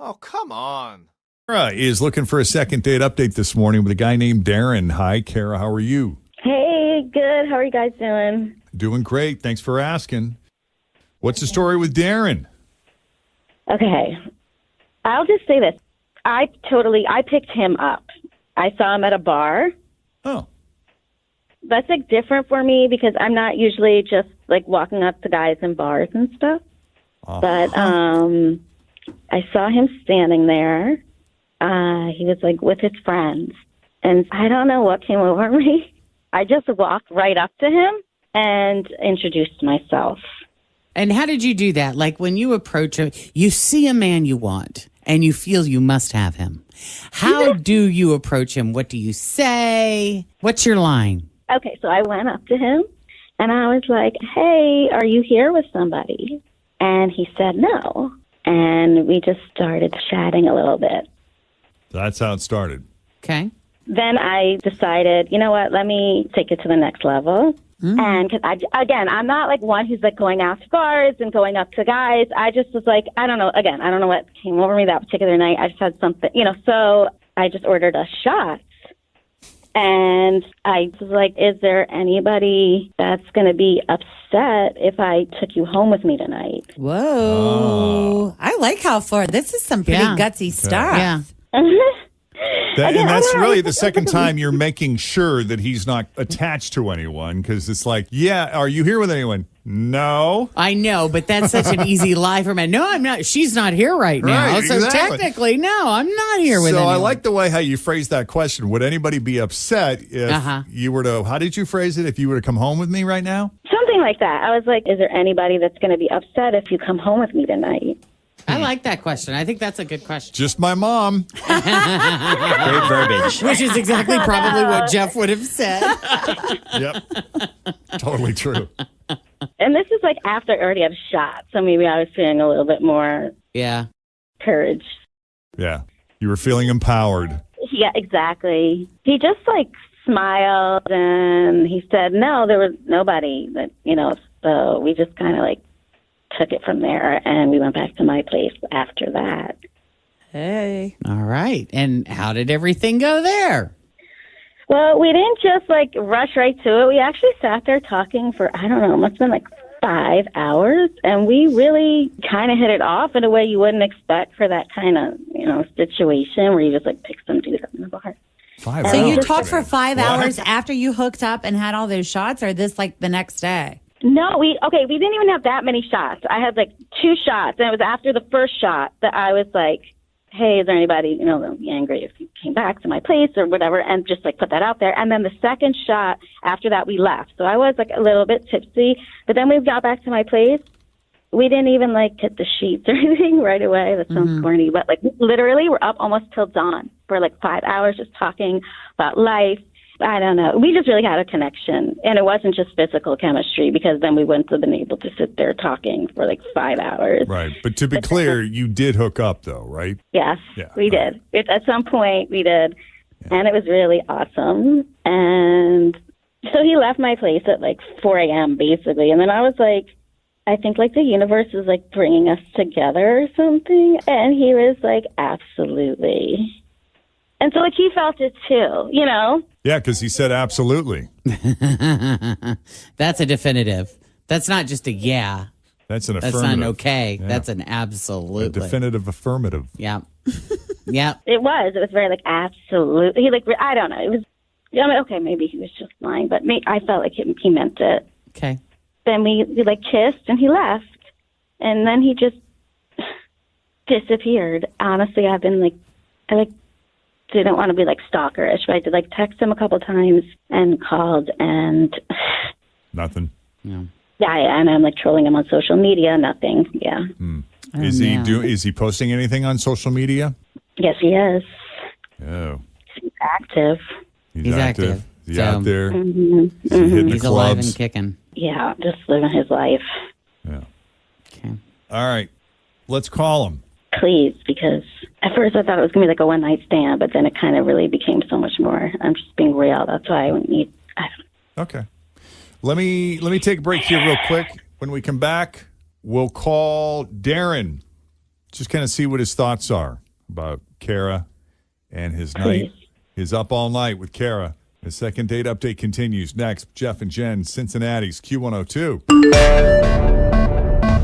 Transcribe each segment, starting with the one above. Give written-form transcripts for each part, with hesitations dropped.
Oh, come on. Kara is looking for a second date update this morning with a guy named Darren. Hi, Kara. How are you? Hey, good. How are you guys doing? Doing great. Thanks for asking. What's the story with Darren? Okay. I'll just say this. I picked him up. I saw him at a bar. Oh. That's like different for me because I'm not usually just like walking up to guys in bars and stuff. Uh-huh. But I saw him standing there. He was like with his friends. And I don't know what came over me. I just walked right up to him and introduced myself. And how did you do that? Like when you approach him, you see a man you want and you feel you must have him. How do you approach him? What do you say? What's your line? Okay, so I went up to him and I was like, hey, are you here with somebody? And he said no. And we just started chatting a little bit. That's how it started. Okay. Then I decided, you know what, let me take it to the next level. And because I'm not like one who's like going out to bars and going up to guys. I just was like, I don't know what came over me that particular night. I just had something, so I just ordered a shot. And I was like, is there anybody that's going to be upset if I took you home with me tonight? Whoa. I like how far. This is some pretty gutsy stuff. Yeah. And that's really the second time you're making sure that he's not attached to anyone, because it's like, yeah, are you here with anyone? No. I know, but that's such an easy lie for men. No, I'm not. She's not here right now. Right, so exactly. Technically, no, I'm not here with So anyone. I like the way how you phrased that question. Would anybody be upset if you were to, how did you phrase it? If you were to come home with me right now? Something like that. I was like, is there anybody that's going to be upset if you come home with me tonight? I like that question. I think that's a good question. Just my mom. Great verbiage. Which is exactly probably what Jeff would have said. Yep. Totally true. And this is like after I already had a shot, so maybe I was feeling a little bit more Yeah. courage. Yeah. You were feeling empowered. Yeah, exactly. He just like smiled and he said, no, there was nobody that, so we just kind of like took it from there and we went back to my place after that. Hey. All right. And how did everything go there? Well, we didn't just like rush right to it. We actually sat there talking for, I don't know, it must have been like 5 hours. And we really kind of hit it off in a way you wouldn't expect for that kind of, situation where you just like pick some dude up in the bar. 5 So hours. you talked for 5 What? hours after you hooked up and had all those shots, or this like the next day? No, we didn't even have that many shots. I had like 2 shots, and it was after the first shot that I was like, hey, is there anybody, that'll be angry if you came back to my place or whatever, and just like put that out there. And then the second shot after that, we left. So I was like a little bit tipsy, but then we got back to my place. We didn't even like hit the sheets or anything right away. That sounds corny, but like literally we're up almost till dawn for like 5 hours just talking about life. I don't know. We just really had a connection. And it wasn't just physical chemistry, because then we wouldn't have been able to sit there talking for like 5 hours. Right. But to be clear, you did hook up, though, right? Yes, Yeah, we right. did. At some point, we did. Yeah. And it was really awesome. And so he left my place at like 4 a.m., basically. And then I was like, I think like the universe is like bringing us together or something. And he was like, absolutely. And so like he felt it too, Yeah, because he said absolutely. That's a definitive. That's not just a yeah. That's an That's affirmative. not an okay. Yeah. That's an A absolutely. definitive affirmative. Yeah. Yeah. It was very like absolutely. He like, I don't know. It was, okay, maybe he was just lying, but I felt like he meant it. Okay. Then we like kissed and he left. And then he just disappeared. Honestly, I didn't want to be like stalkerish, but I did like text him a couple times and called and Nothing. Yeah. yeah, and I'm like trolling him on social media. Nothing. Yeah. Is he posting anything on social media? Yes, he is. Oh. He's active. He's active. He's So- out there. Mm-hmm. Is he hitting the He's alive and clubs? kicking. Yeah, just living his life. Yeah. Okay. All right. Let's call him. Please, because at first I thought it was going to be like a one-night stand, but then it kind of really became so much more. I'm just being real. That's why I need, I don't know. Okay. Let me take a break here real quick. When we come back, we'll call Darren. just kind of see what his thoughts are about Kara and his night. His up all night with Kara. The second date update continues next. Jeff and Jen, Cincinnati's Q102.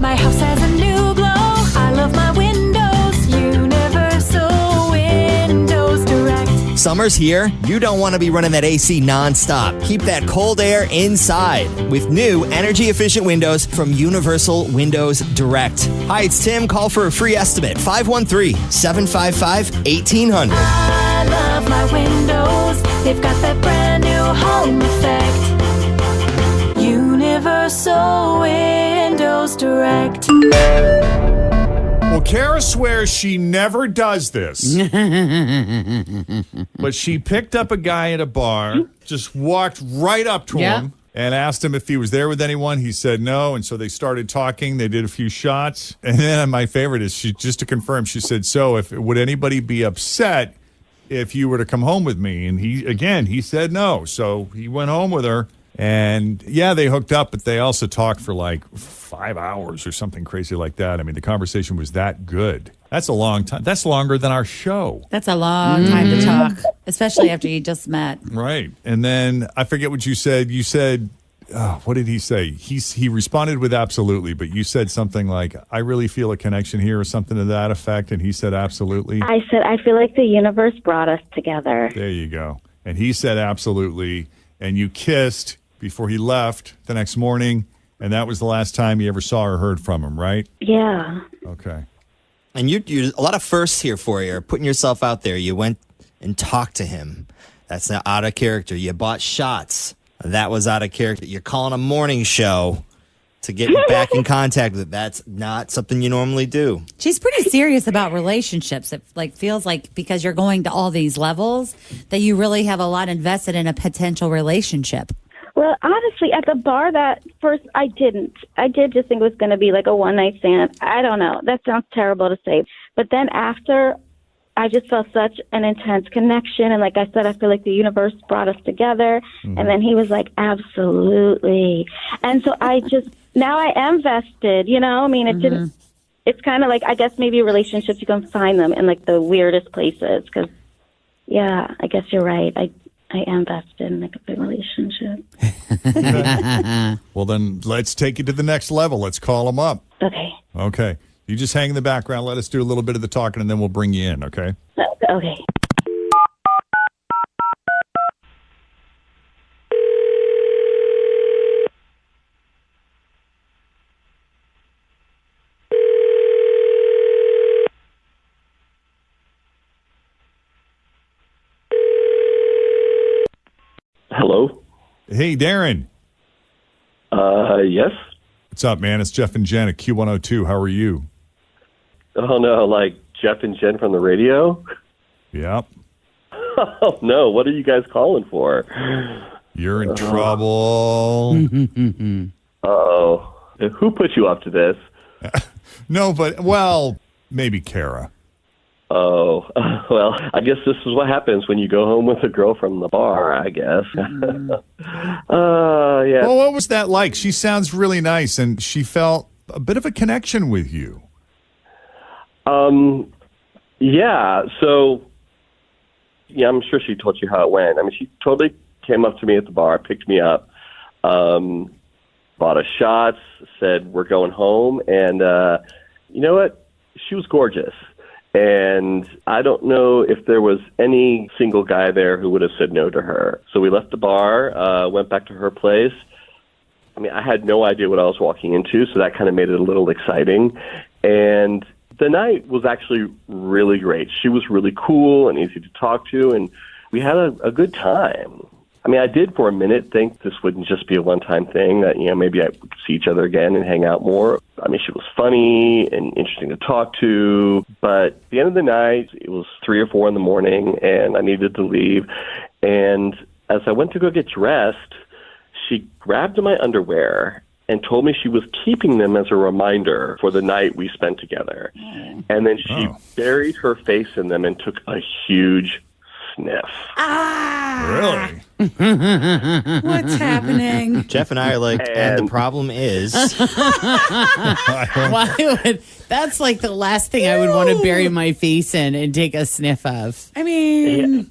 My house has a new glow. I love my windows. Universal Windows Direct. Summer's here. You don't want to be running that AC nonstop. Keep that cold air inside with new energy-efficient windows from Universal Windows Direct. Hi, it's Tim. Call for a free estimate. 513-755-1800. I love my windows. They've got that brand new home effect. Universal Windows Direct. Well, Kara swears she never does this. But she picked up a guy at a bar, just walked right up to him and asked him if he was there with anyone. He said no, and so they started talking. They did a few shots. And then my favorite is, just to confirm, she said, so would anybody be upset if you were to come home with me? And he said no. So he went home with her. And yeah, they hooked up, but they also talked for like 5 hours or something crazy like that. I mean, the conversation was that good. That's a long time. That's longer than our show. That's a long time to talk, especially after you just met. Right. And then I forget what you said. You said, what did he say? He responded with absolutely, but you said something like, I really feel a connection here or something to that effect. And he said, absolutely. I said, I feel like the universe brought us together. There you go. And he said, absolutely. And you kissed before he left the next morning, and that was the last time you ever saw or heard from him, right? Yeah. Okay. And you a lot of firsts here for you. Putting yourself out there. You went and talked to him. That's not out of character. You bought shots. That was out of character. You're calling a morning show to get back in contact with it. That's not something you normally do. She's pretty serious about relationships. It feels like because you're going to all these levels that you really have a lot invested in a potential relationship. Well, honestly, at the bar that first, I didn't. I did just think it was going to be like a one-night stand. I don't know. That sounds terrible to say. But then after, I just felt such an intense connection. And like I said, I feel like the universe brought us together. Mm-hmm. And then he was like, absolutely. And so now I am vested, you know? I mean, it didn't, it's kind of like, I guess maybe relationships, you can find them in like the weirdest places. Because, yeah, I guess you're right. I am vested in like a big relationship. Well, then let's take it to the next level. Let's call him up. Okay. Okay. You just hang in the background. Let us do a little bit of the talking, and then we'll bring you in, okay? Okay. Hello? Hey, Darren. Yes? What's up, man? It's Jeff and Jen at Q102. How are you? Oh, no, like Jeff and Jen from the radio? Yep. Oh, no, what are you guys calling for? You're in trouble. Uh-oh. Who put you up to this? No, but, well, maybe Kara. Oh, well, I guess this is what happens when you go home with a girl from the bar, I guess. Yeah. Well, what was that like? She sounds really nice, and she felt a bit of a connection with you. Yeah, so, yeah, I'm sure she told you how it went. I mean, she totally came up to me at the bar, picked me up, bought us shots, said, we're going home, and you know what? She was gorgeous. And I don't know if there was any single guy there who would have said no to her. So we left the bar, went back to her place. I mean, I had no idea what I was walking into, so that kind of made it a little exciting. And the night was actually really great. She was really cool and easy to talk to, and we had a good time. I mean, I did for a minute think this wouldn't just be a one-time thing, that, you know, maybe I would see each other again and hang out more. I mean, she was funny and interesting to talk to, but at the end of the night, it was 3 or 4 in the morning, and I needed to leave. And as I went to go get dressed, she grabbed my underwear and told me she was keeping them as a reminder for the night we spent together. And then she buried her face in them and took a huge sniff. Really? What's happening? Jeff and I are like, and the problem is, Why would that's like the last thing I would want to bury my face in and take a sniff of. I mean,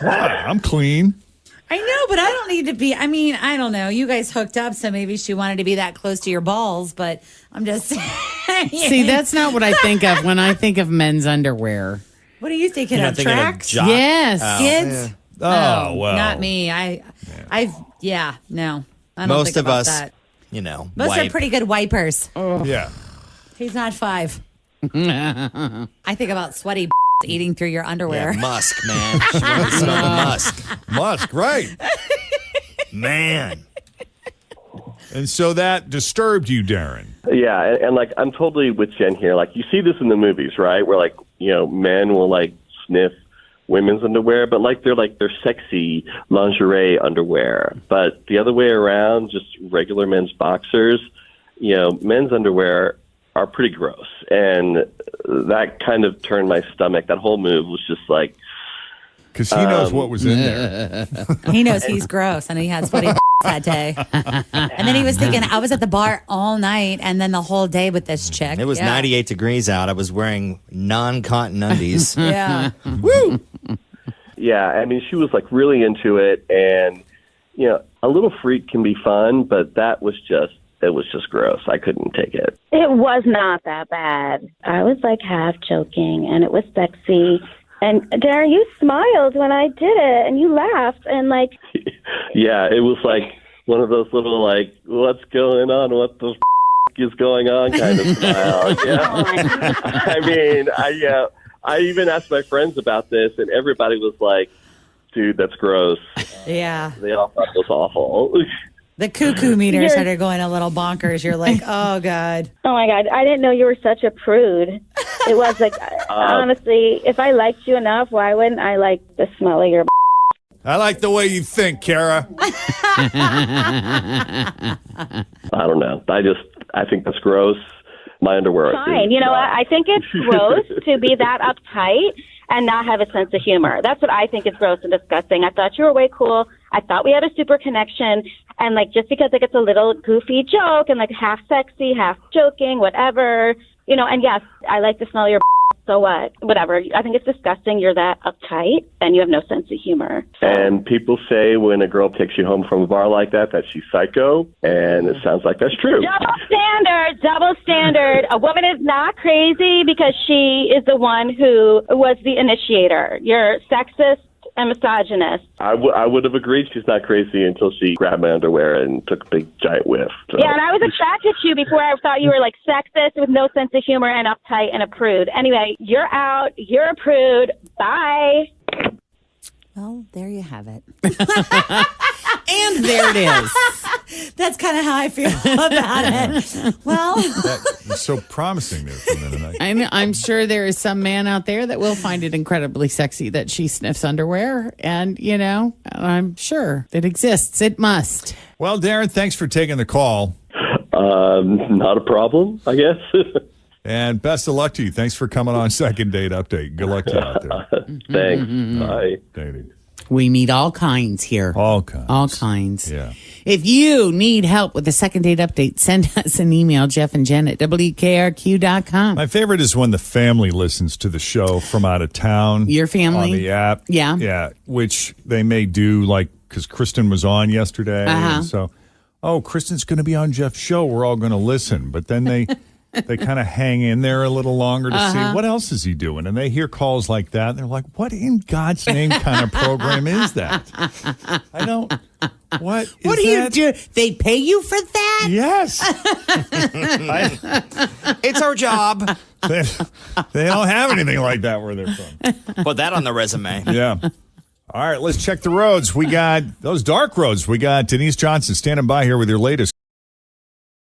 I'm clean. I know, but I don't need to be. I mean, I don't know. You guys hooked up, so maybe she wanted to be that close to your balls, but I'm just saying. See, that's not what I think of when I think of men's underwear. What are you thinking you're of? not thinking of Tracks? jock- Yes. Kids? Oh, well. Not me. No. I don't most think of about us, that. wipe. Most are pretty good wipers. Yeah. He's not 5. I think about sweaty eating through your underwear. Yeah, musk, man. She wanted to smell the musk. Musk, right. Man. And so that disturbed you, Darren. Yeah, and like I'm totally with Jen here. Like you see this in the movies, right? Where like men will like sniff women's underwear, but like they're sexy lingerie underwear. But the other way around, just regular men's boxers, men's underwear are pretty gross, and that kind of turned my stomach. That whole move was just like, because he knows what was in there. He knows he's gross, and he had sweaty that day. And then he was thinking, I was at the bar all night, and then the whole day with this chick. It was 98 degrees out. I was wearing non-cotton undies. Yeah. woo. Yeah, I mean, she was like really into it, and a little freak can be fun, but it was just gross. I couldn't take it. It was not that bad. I was like half joking, and it was sexy. And Darren, you smiled when I did it, and you laughed, and like. Yeah, it was like one of those little like, what's going on? What the is going on? Kind of smile. Yeah. I mean, I even asked my friends about this, and everybody was like, "Dude, that's gross." Yeah. They all thought it was awful. The cuckoo meter started going a little bonkers. You're like, oh, God. Oh, my God. I didn't know you were such a prude. It was like, honestly, if I liked you enough, why wouldn't I like the smell of your I like the way you think, Kara. I don't know. I think that's gross. My underwear. Fine. I think it's gross to be that uptight and not have a sense of humor. That's what I think is gross and disgusting. I thought you were way cool. I thought we had a super connection. And, like, just because, like, it's a little goofy joke and, like, half sexy, half joking, whatever, and yes, I like the smell of your so what? Whatever. I think it's disgusting. You're that uptight and you have no sense of humor. So. And people say when a girl takes you home from a bar like that she's psycho, and it sounds like that's true. Double standard. A woman is not crazy because she is the one who was the initiator. You're sexist and misogynist. I would have agreed she's not crazy until she grabbed my underwear and took a big giant whiff. So. Yeah, and I was attracted to you before I thought you were like sexist with no sense of humor and uptight and a prude. Anyway, you're out. You're a prude. Bye. Well, there you have it. And there it is. That's kind of how I feel about it. Well, That was so promising there for a minute. I'm sure there is some man out there that will find it incredibly sexy that she sniffs underwear. And, I'm sure it exists. It must. Well, Darren, thanks for taking the call. Not a problem, I guess. And best of luck to you. Thanks for coming on Second Date Update. Good luck to you out there. Thanks. Bye. Dating. We meet all kinds here. All kinds. All kinds. Yeah. If you need help with the Second Date Update, send us an email, Jeff and Jen at WKRQ.com. My favorite is when the family listens to the show from out of town. Your family? On the app. Yeah. Yeah, which they may do, like, because Kristen was on yesterday. And so, Kristen's going to be on Jeff's show. We're all going to listen. But then they kind of hang in there a little longer to see what else is he doing. And they hear calls like that. And they're like, what in God's name kind of program is that? I don't. What is What do you do? They pay you for that? Yes. It's our job. They don't have anything like that where they're from. Put that on the resume. Yeah. All right, let's check the roads. We got those dark roads. We got Denise Johnson standing by here with your latest